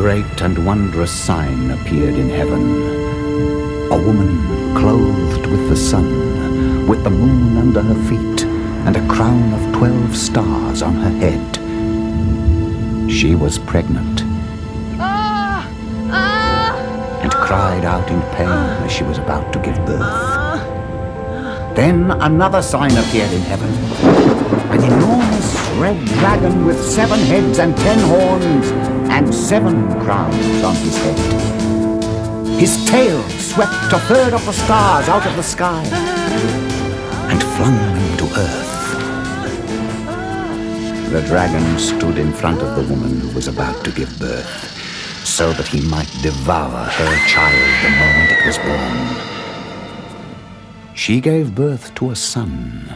great and wondrous sign appeared in heaven. A woman clothed with the sun, with the moon under her feet, and a crown of 12 stars on her head. She was pregnant and cried out in pain as she was about to give birth. Then another sign appeared in heaven. An enormous red dragon with 7 heads and 10 horns and 7 crowns on his head. His tail swept a third of the stars out of the sky and flung them to earth. The dragon stood in front of the woman who was about to give birth, so that he might devour her child the moment it was born. She gave birth to a son,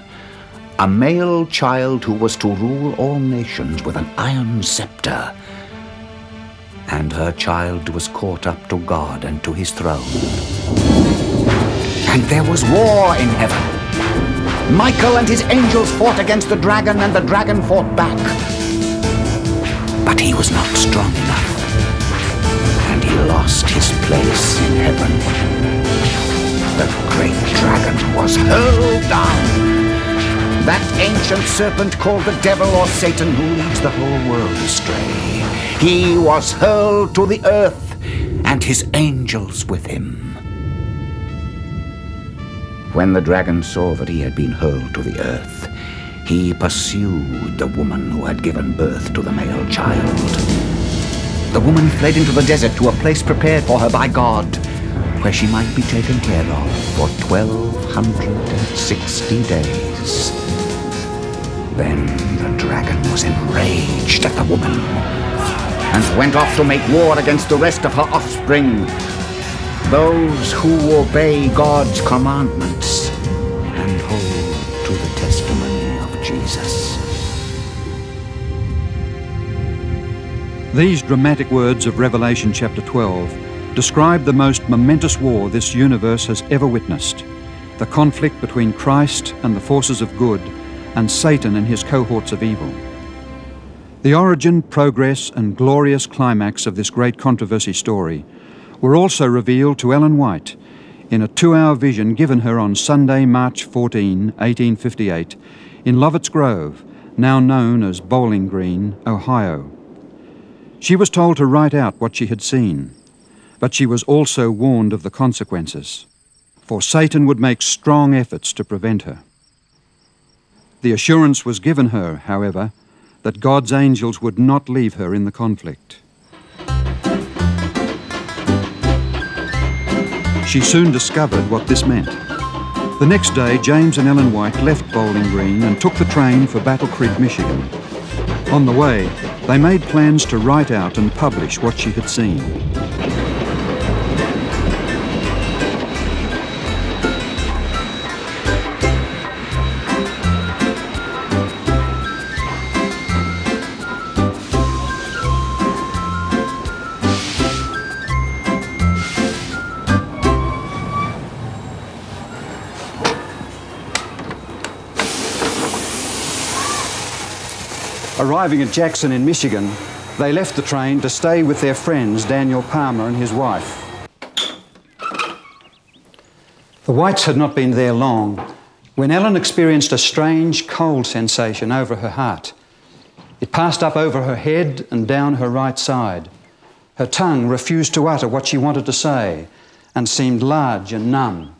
a male child who was to rule all nations with an iron scepter. And her child was caught up to God and to his throne. And there was war in heaven. Michael and his angels fought against the dragon, and the dragon fought back. But he was not strong enough, and he lost his place in heaven. The great dragon was hurled down. That ancient serpent called the devil or Satan, who leads the whole world astray. He was hurled to the earth, and his angels with him. When the dragon saw that he had been hurled to the earth, he pursued the woman who had given birth to the male child. The woman fled into the desert to a place prepared for her by God, where she might be taken care of for 1260 days. Then the dragon was enraged at the woman and went off to make war against the rest of her offspring, those who obey God's commandments and hold to the testimony of Jesus. These dramatic words of Revelation chapter 12 describe the most momentous war this universe has ever witnessed, the conflict between Christ and the forces of good and Satan and his cohorts of evil. The origin, progress, and glorious climax of this great controversy story were also revealed to Ellen White in a 2-hour vision given her on Sunday, March 14, 1858, in Lovett's Grove, now known as Bowling Green, Ohio. She was told to write out what she had seen, but she was also warned of the consequences, for Satan would make strong efforts to prevent her. The assurance was given her, however, that God's angels would not leave her in the conflict. She soon discovered what this meant. The next day, James and Ellen White left Bowling Green and took the train for Battle Creek, Michigan. On the way, they made plans to write out and publish what she had seen. Arriving at Jackson in Michigan, they left the train to stay with their friends, Daniel Palmer and his wife. The Whites had not been there long when Ellen experienced a strange cold sensation over her heart. It passed up over her head and down her right side. Her tongue refused to utter what she wanted to say and seemed large and numb.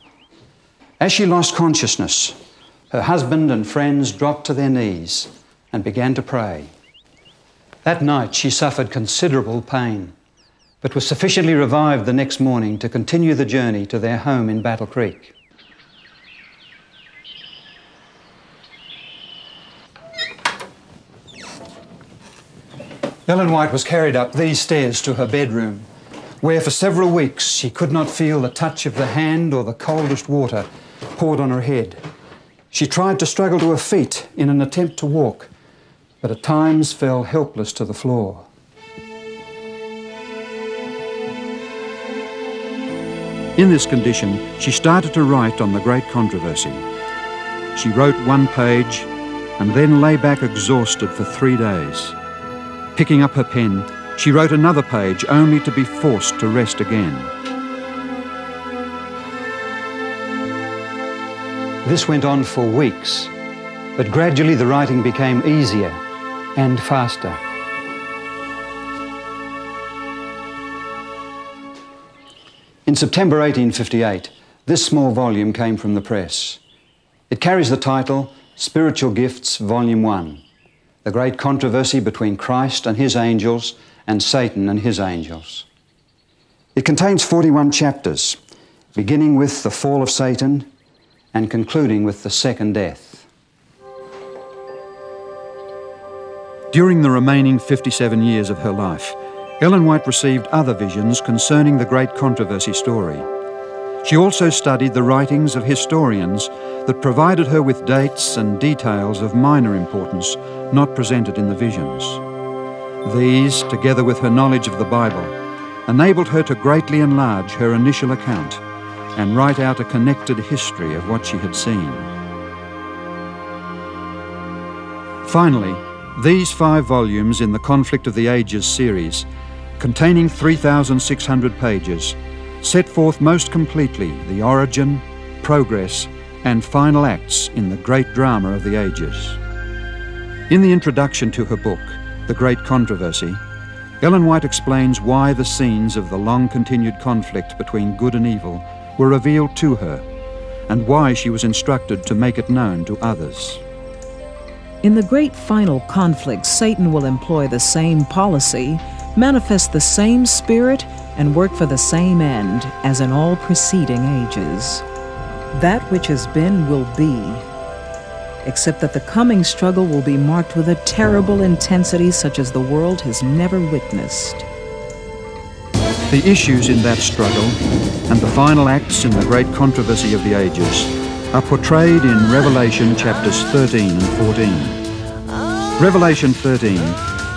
As she lost consciousness, her husband and friends dropped to their knees and began to pray. That night she suffered considerable pain, but was sufficiently revived the next morning to continue the journey to their home in Battle Creek. Ellen White was carried up these stairs to her bedroom, where for several weeks she could not feel the touch of the hand or the coldest water poured on her head. She tried to struggle to her feet in an attempt to walk, but at times fell helpless to the floor. In this condition, she started to write on the great controversy. She wrote 1 page and then lay back exhausted for 3 days. Picking up her pen, She wrote another page only to be forced to rest again. This went on for weeks, but gradually the writing became easier and faster. In September 1858, this small volume came from the press. It carries the title, Spiritual Gifts, Volume 1, The Great Controversy Between Christ and His Angels and Satan and His Angels. It contains 41 chapters, beginning with the fall of Satan and concluding with the second death. During the remaining 57 years of her life, Ellen White received other visions concerning the great controversy story. She also studied the writings of historians that provided her with dates and details of minor importance not presented in the visions. These, together with her knowledge of the Bible, enabled her to greatly enlarge her initial account and write out a connected history of what she had seen. Finally, these 5 volumes in the Conflict of the Ages series, containing 3,600 pages, set forth most completely the origin, progress, and final acts in the great drama of the ages. In the introduction to her book, The Great Controversy, Ellen White explains why the scenes of the long-continued conflict between good and evil were revealed to her, and why she was instructed to make it known to others. In the great final conflict, Satan will employ the same policy, manifest the same spirit, and work for the same end as in all preceding ages. That which has been will be, except that the coming struggle will be marked with a terrible intensity such as the world has never witnessed. The issues in that struggle and the final acts in the great controversy of the ages are portrayed in Revelation chapters 13 and 14. Revelation 13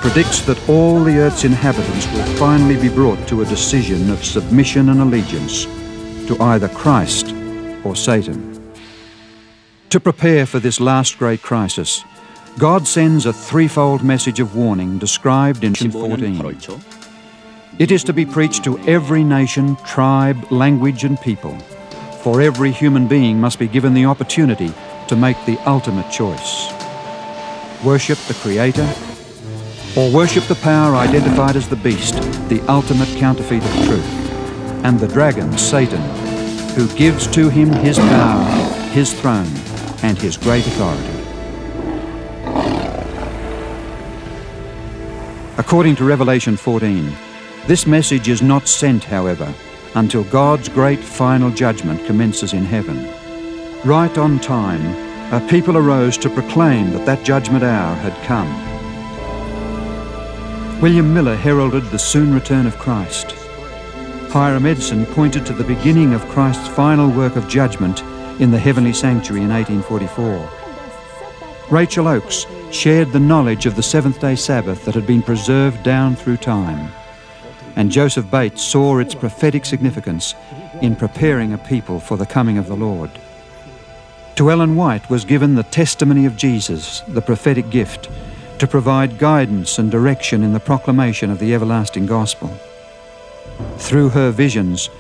predicts that all the earth's inhabitants will finally be brought to a decision of submission and allegiance to either Christ or Satan. To prepare for this last great crisis, God sends a threefold message of warning described in 14. It is to be preached to every nation, tribe, language, and people, for every human being must be given the opportunity to make the ultimate choice. Worship the Creator, or worship the power identified as the beast, the ultimate counterfeit of truth, and the dragon, Satan, who gives to him his power, his throne, and his great authority. According to Revelation 14, this message is not sent, however, until God's great final judgment commences in heaven. Right on time, a people arose to proclaim that that judgment hour had come. William Miller heralded the soon return of Christ. Hiram Edson pointed to the beginning of Christ's final work of judgment in the heavenly sanctuary in 1844. Rachel Oakes shared the knowledge of the seventh-day Sabbath that had been preserved down through time. And Joseph Bates saw its prophetic significance in preparing a people for the coming of the Lord. To Ellen White was given the testimony of Jesus, the prophetic gift, to provide guidance and direction in the proclamation of the everlasting gospel. Through her visions,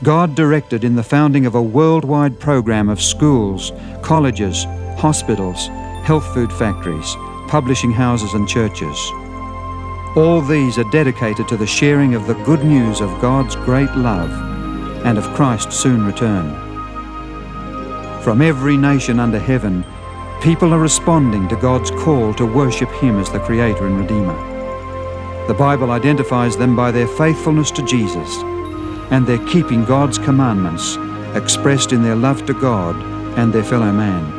God directed in the founding of a worldwide program of schools, colleges, hospitals, health food factories, publishing houses and churches. All these are dedicated to the sharing of the good news of God's great love and of Christ's soon return. From every nation under heaven, people are responding to God's call to worship Him as the Creator and Redeemer. The Bible identifies them by their faithfulness to Jesus and their keeping God's commandments, expressed in their love to God and their fellow man.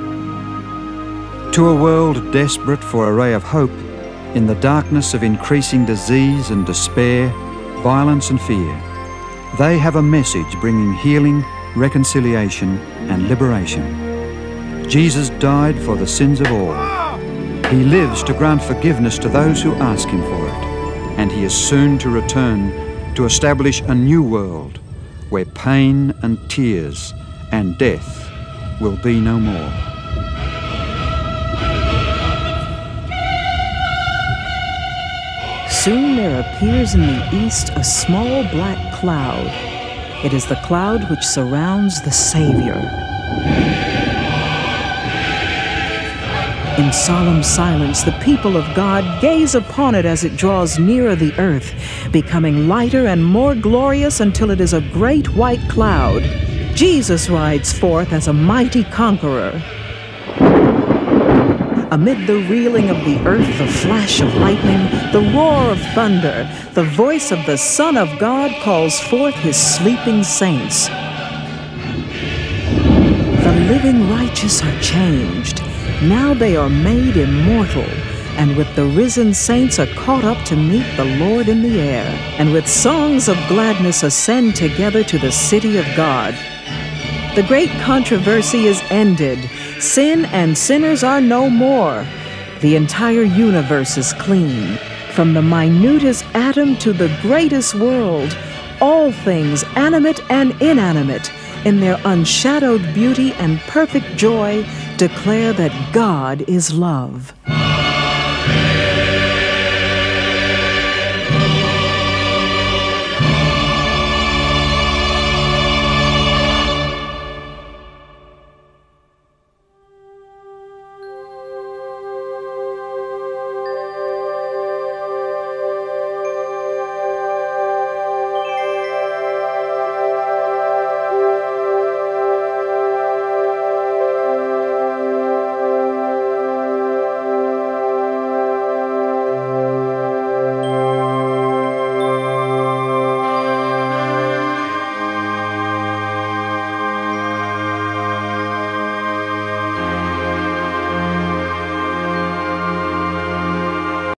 To a world desperate for a ray of hope in the darkness of increasing disease and despair, violence and fear, they have a message bringing healing, reconciliation and liberation. Jesus died for the sins of all. He lives to grant forgiveness to those who ask Him for it, and He is soon to return to establish a new world where pain and tears and death will be no more. Soon there appears in the east a small black cloud. It is the cloud which surrounds the Savior. In solemn silence, the people of God gaze upon it as it draws nearer the earth, becoming lighter and more glorious until it is a great white cloud. Jesus rides forth as a mighty conqueror. Amid the reeling of the earth, the flash of lightning, the roar of thunder, the voice of the Son of God calls forth his sleeping saints. The living righteous are changed. Now they are made immortal, and with the risen saints are caught up to meet the Lord in the air, and with songs of gladness ascend together to the city of God. The great controversy is ended. Sin and sinners are no more. The entire universe is clean. From the minutest atom to the greatest world, all things, animate and inanimate, in their unshadowed beauty and perfect joy, declare that God is love.